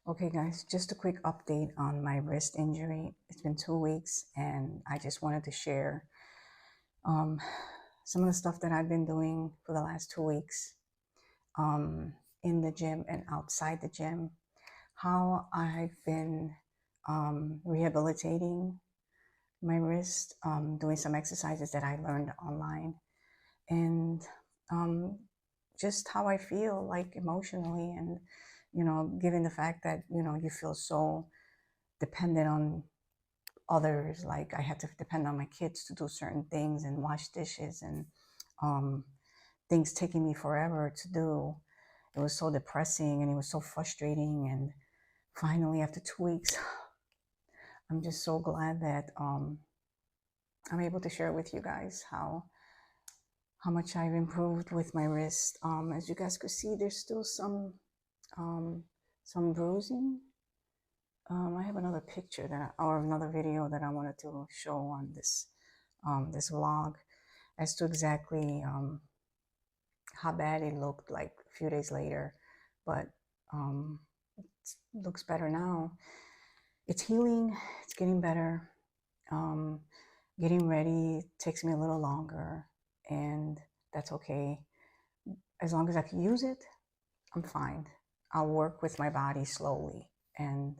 Okay, guys, just a quick update on my wrist injury. It's been 2 weeks, and I just wanted to share um, some of the stuff that I've been doing for the last 2 weeks um, in the gym and outside the gym. How I've been rehabilitating my wrist, doing some exercises that I learned online, and um, just how I feel like emotionally, and given the fact that you feel so dependent on others. Like I had to depend on my kids to do certain things and wash dishes and um, things taking me forever to do. It was so depressing and it was so frustrating. And finally, after 2 weeks, I'm just so glad that I'm able to share with you guys how much I've improved with my wrist. As you guys could see, there's still um, some bruising. I have another picture or another video that I wanted to show on this vlog as to exactly how bad it looked like a few days later, but um, it looks better now. It's healing. It's getting better. Um, Getting ready takes me a little longer, and that's okay. As long as I can use it, I'm fine. I'll work with my body slowly, and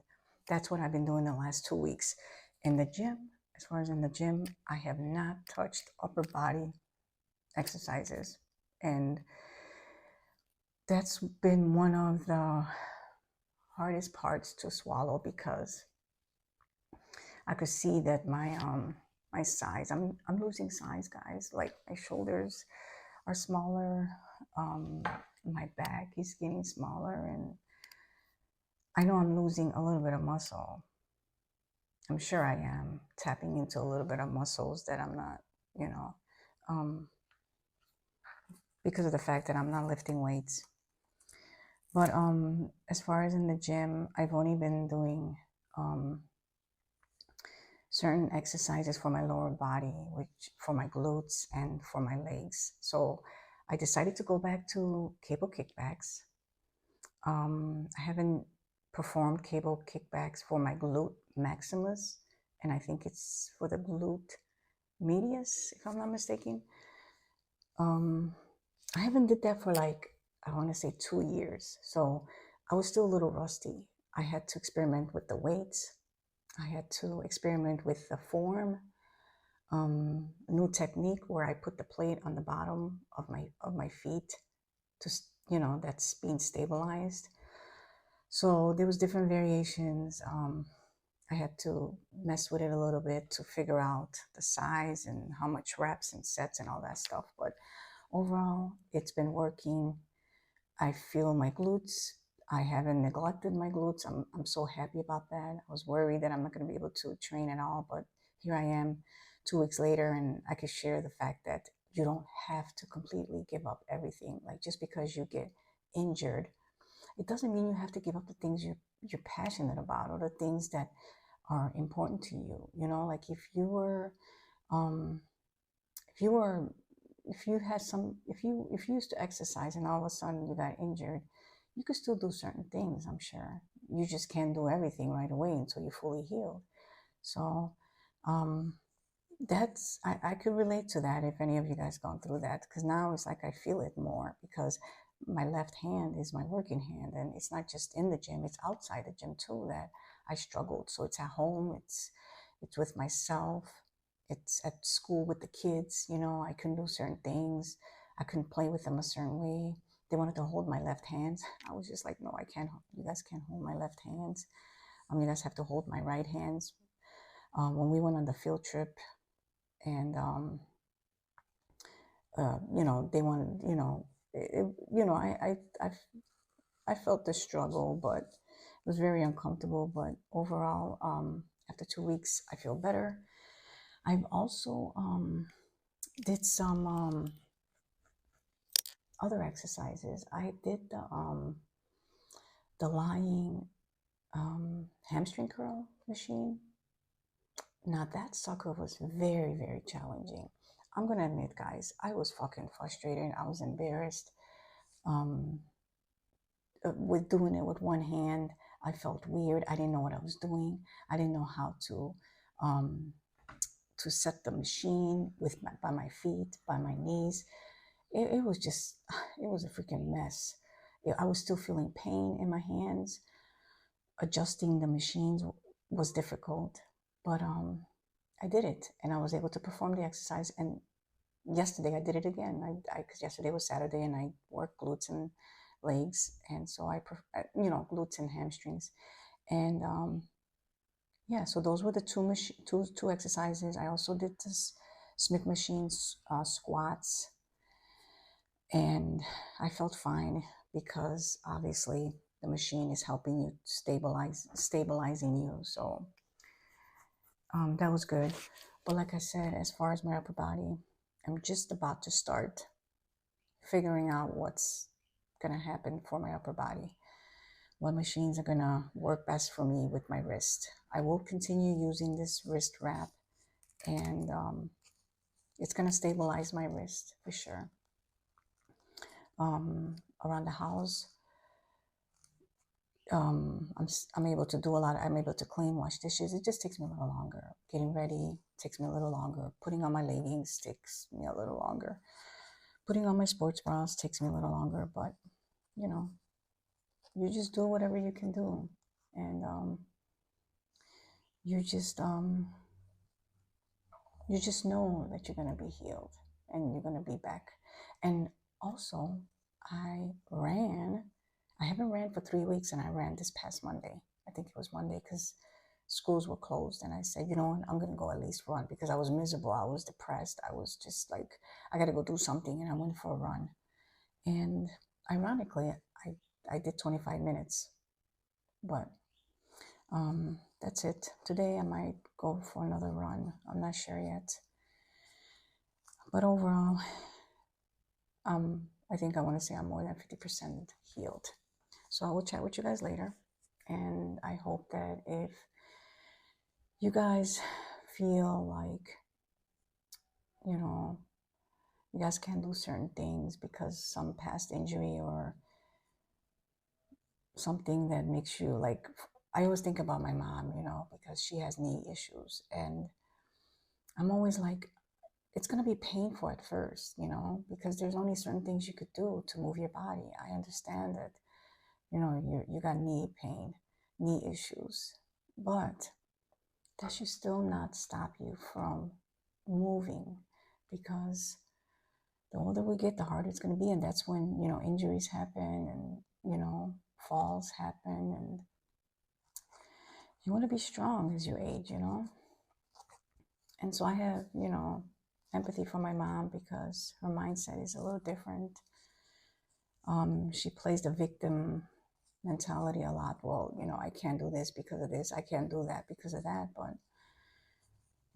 that's what I've been doing the last 2 weeks. In the gym, as far as in the gym, I have not touched upper body exercises, and that's been one of the hardest parts to swallow because I could see that my size, I'm losing size, guys. Like my shoulders are smaller, um, my back is getting smaller, and I know I'm losing a little bit of muscle. I'm sure I am tapping into a little bit of muscles that I'm not, you know, um, because of the fact that I'm not lifting weights. But as far as in the gym, I've only been doing um, certain exercises for my lower body, which for my glutes and for my legs. So I decided to go back to cable kickbacks. I haven't performed cable kickbacks for my glute maximus, and I think it's for the glute medius, if I'm not mistaken. I haven't did that for like, I want to say 2 years. So I was still a little rusty. I had to experiment with the weights. I had to experiment with the form, new technique where I put the plate on the bottom of my feet to, that's being stabilized. So there was different variations. I had to mess with it a little bit to figure out the size and how much reps and sets and all that stuff. But overall, it's been working. I feel my glutes. I haven't neglected my glutes. I'm so happy about that. I was worried that I'm not going to be able to train at all, but here I am 2 weeks later, and I can share the fact that you don't have to completely give up everything. Like just because you get injured, it doesn't mean you have to give up the things you're passionate about or the things that are important to you. Like um, if you were if you had some if you used to exercise and all of a sudden you got injured, you could still do certain things. I'm sure you just can't do everything right away until you're fully healed. So um I could relate to that if any of you guys gone through that, because now it's like I feel it more because my left hand is my working hand, and it's not just in the gym, it's outside the gym too that I struggled. So it's at home, it's with myself, it's at school with the kids. I couldn't do certain things, I couldn't play with them a certain way. They wanted to hold my left hands. I was just like, no, I can't. You guys can't hold my left hands. You guys have to hold my right hands. When we went on the field trip, and they wanted, I felt the struggle, but it was very uncomfortable. But overall, after 2 weeks, I feel better. I've also did some other exercises. I did the lying hamstring curl machine. Now that sucker was very, very challenging. I'm gonna admit, guys, I was fucking frustrated. I was embarrassed with doing it with one hand. I felt weird. I didn't know what I was doing. I didn't know how um, to set the machine with by my feet, by my knees. It was just, it was a freaking mess. I was still feeling pain in my hands. Adjusting the machines was difficult, but I did it, and I was able to perform the exercise. And yesterday I did it again. Because yesterday was Saturday, and I worked glutes and legs, and so glutes and hamstrings, and yeah. So those were the two exercises. I also did this Smith machines squats, and I felt fine because obviously the machine is helping you stabilizing you. So that was good. But like I said, as far as my upper body, I'm just about to start figuring out what's gonna happen for my upper body. What machines are gonna work best for me with my wrist. I will continue using this wrist wrap, and it's gonna stabilize my wrist for sure. Around the house, I'm able to do a lot. I'm able to clean, wash dishes. It just takes me a little longer. Getting ready takes me a little longer. Putting on my leggings takes me a little longer. Putting on my sports bras takes me a little longer. But you know, you just do whatever you can do, and you just know that you're gonna be healed and you're gonna be back. And also, I ran. I haven't ran for 3 weeks, and I ran this past Monday. I think it was Monday because schools were closed, and I said, you know what, I'm gonna go at least run because I was miserable. I was depressed. I was just like, I gotta go do something, and I went for a run. And ironically, I did 25 minutes, but that's it. Today I might go for another run. I'm not sure yet. But overall, I think I want to say I'm more than 50% healed. So I will chat with you guys later. And I hope that if you guys feel like, you guys can't do certain things because some past injury or something that makes you like, I always think about my mom, because she has knee issues. And I'm always like, it's going to be painful at first, because there's only certain things you could do to move your body. I understand that, you got knee pain, knee issues, but that should still not stop you from moving, because the older we get, the harder it's going to be. And that's when, injuries happen and, falls happen. And you want to be strong as you age, And so I have, empathy for my mom because her mindset is a little different. She plays the victim mentality a lot. Well, I can't do this because of this. I can't do that because of that. But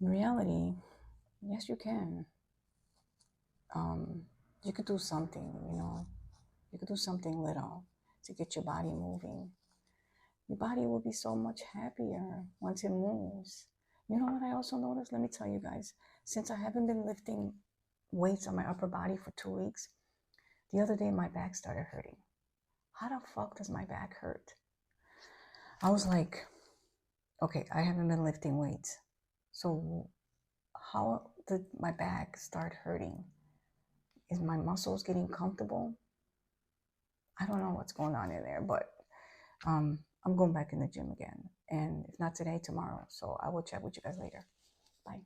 in reality, yes, you can. You could do something, You could do something little to get your body moving. Your body will be so much happier once it moves. You know what I also noticed? Let me tell you guys. Since I haven't been lifting weights on my upper body for 2 weeks, the other day my back started hurting. How the fuck does my back hurt? I was like, okay, I haven't been lifting weights. So how did my back start hurting? Is my muscles getting comfortable? I don't know what's going on in there, but I'm going back in the gym again. And if not today, tomorrow. So I will chat with you guys later. Bye.